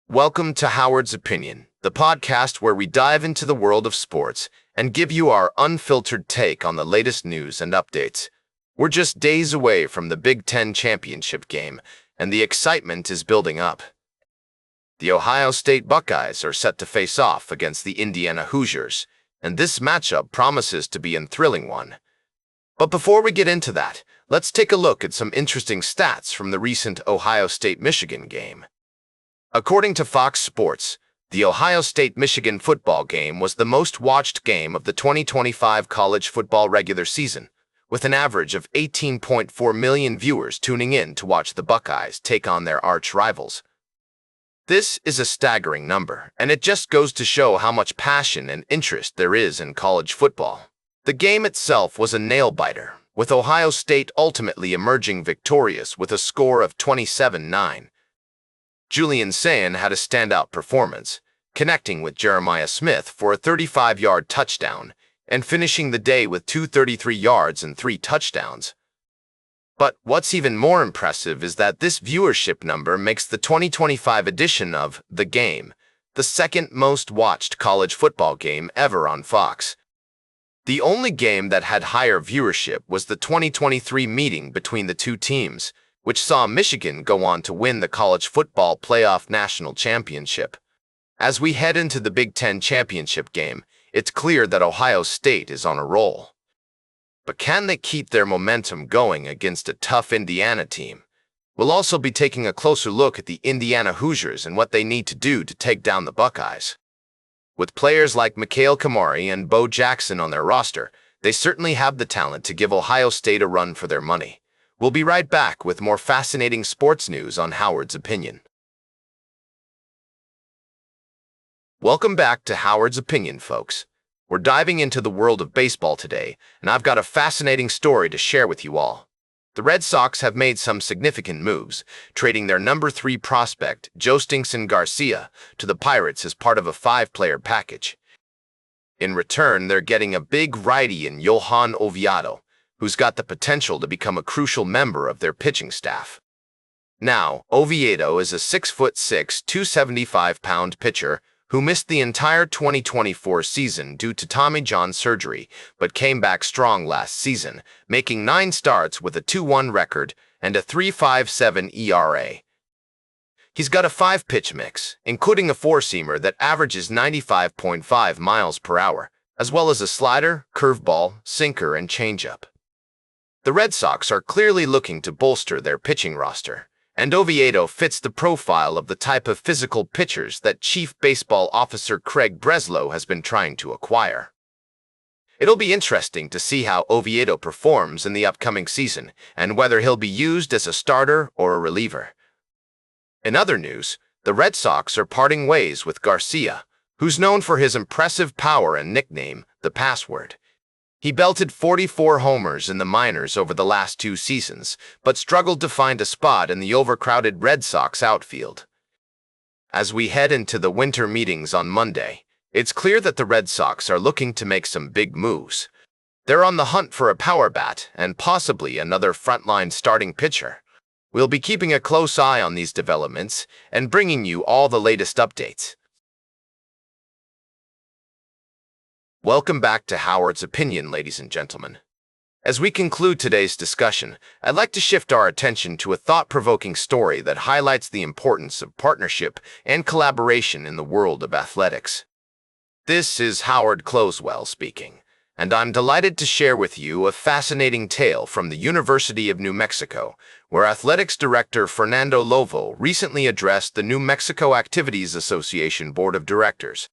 Welcome to Howard's Opinion, the podcast where we dive into the world of sports and give you our unfiltered take on the latest news and updates. We're just days away from the Big Ten championship game, and the excitement is building up. The Ohio State Buckeyes are set to face off against the Indiana Hoosiers, and this matchup promises to be a thrilling one. But before we get into that, let's take a look at some interesting stats from the recent Ohio State-Michigan game. According to Fox Sports, the Ohio State-Michigan football game was the most watched game of the 2025 college football regular season, with an average of 18.4 million viewers tuning in to watch the Buckeyes take on their arch rivals. This is a staggering number, and it just goes to show how much passion and interest there is in college football. The game itself was a nail-biter, with Ohio State ultimately emerging victorious with a score of 27-9. Julian Sayin had a standout performance, connecting with Jeremiah Smith for a 35-yard touchdown and finishing the day with 233 yards and 3 touchdowns. But what's even more impressive is that this viewership number makes the 2025 edition of The Game the second most watched college football game ever on Fox. The only game that had higher viewership was the 2023 meeting between the two teams, which saw Michigan go on to win the College Football Playoff National Championship. As we head into the Big Ten championship game, it's clear that Ohio State is on a roll. But can they keep their momentum going against a tough Indiana team? We'll also be taking a closer look at the Indiana Hoosiers and what they need to do to take down the Buckeyes. With players like Mikhail Kamari and Bo Jackson on their roster, they certainly have the talent to give Ohio State a run for their money. We'll be right back with more fascinating sports news on Howard's Opinion. Welcome back to Howard's Opinion, folks. We're diving into the world of baseball today, and I've got a fascinating story to share with you all. The Red Sox have made some significant moves, trading their number 3 prospect, Jostingson Garcia, to the Pirates as part of a 5-player package. In return, they're getting a big righty in Johan Oviedo, who's got the potential to become a crucial member of their pitching staff. Now, Oviedo is a 6'6", 275-pound pitcher who missed the entire 2024 season due to Tommy John surgery, but came back strong last season, making 9 starts with a 2-1 record and a 3.57 ERA. He's got a 5-pitch mix, including a 4-seamer that averages 95.5 miles per hour, as well as a slider, curveball, sinker, and changeup. The Red Sox are clearly looking to bolster their pitching roster, and Oviedo fits the profile of the type of physical pitchers that Chief Baseball Officer Craig Breslow has been trying to acquire. It'll be interesting to see how Oviedo performs in the upcoming season and whether he'll be used as a starter or a reliever. In other news, the Red Sox are parting ways with Garcia, who's known for his impressive power and nickname, the Password. He belted 44 homers in the minors over the last 2 seasons, but struggled to find a spot in the overcrowded Red Sox outfield. As we head into the winter meetings on Monday, it's clear that the Red Sox are looking to make some big moves. They're on the hunt for a power bat and possibly another frontline starting pitcher. We'll be keeping a close eye on these developments and bringing you all the latest updates. Welcome back to Howard's Opinion, ladies and gentlemen. As we conclude today's discussion, I'd like to shift our attention to a thought-provoking story that highlights the importance of partnership and collaboration in the world of athletics. This is Howard Closewell speaking, and I'm delighted to share with you a fascinating tale from the University of New Mexico, where Athletics Director Fernando Lovo recently addressed the New Mexico Activities Association Board of Directors.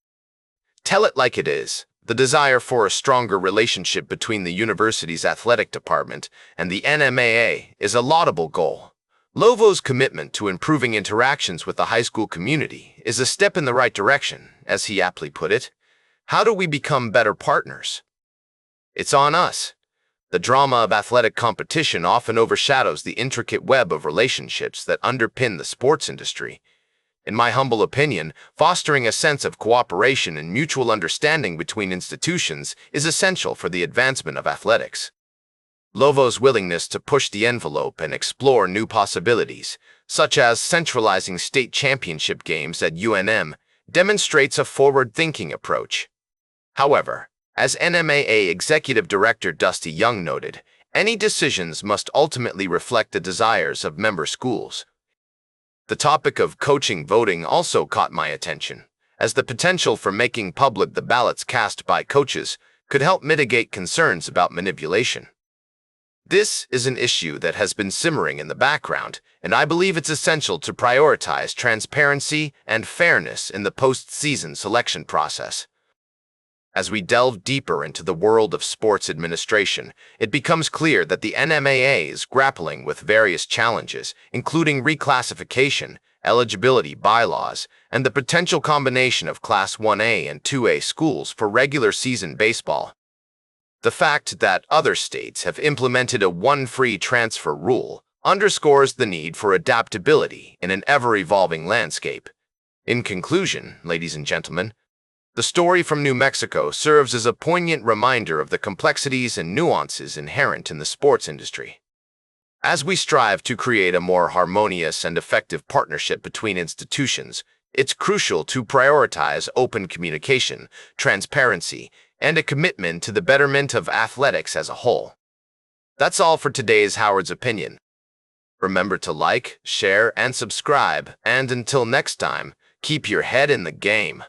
Tell it like it is. The desire for a stronger relationship between the university's athletic department and the NMAA is a laudable goal. Lovo's commitment to improving interactions with the high school community is a step in the right direction, as he aptly put it. How do we become better partners? It's on us. The drama of athletic competition often overshadows the intricate web of relationships that underpin the sports industry. In my humble opinion, fostering a sense of cooperation and mutual understanding between institutions is essential for the advancement of athletics. Lovo's willingness to push the envelope and explore new possibilities, such as centralizing state championship games at UNM, demonstrates a forward-thinking approach. However, as NMAA Executive Director Dusty Young noted, any decisions must ultimately reflect the desires of member schools. The topic of coaching voting also caught my attention, as the potential for making public the ballots cast by coaches could help mitigate concerns about manipulation. This is an issue that has been simmering in the background, and I believe it's essential to prioritize transparency and fairness in the post-season selection process. As we delve deeper into the world of sports administration, it becomes clear that the NMAA is grappling with various challenges, including reclassification, eligibility bylaws, and the potential combination of Class 1A and 2A schools for regular season baseball. The fact that other states have implemented a one-free transfer rule underscores the need for adaptability in an ever-evolving landscape. In conclusion, ladies and gentlemen, the story from New Mexico serves as a poignant reminder of the complexities and nuances inherent in the sports industry. As we strive to create a more harmonious and effective partnership between institutions, it's crucial to prioritize open communication, transparency, and a commitment to the betterment of athletics as a whole. That's all for today's Howard's Opinion. Remember to like, share, and subscribe, and until next time, keep your head in the game.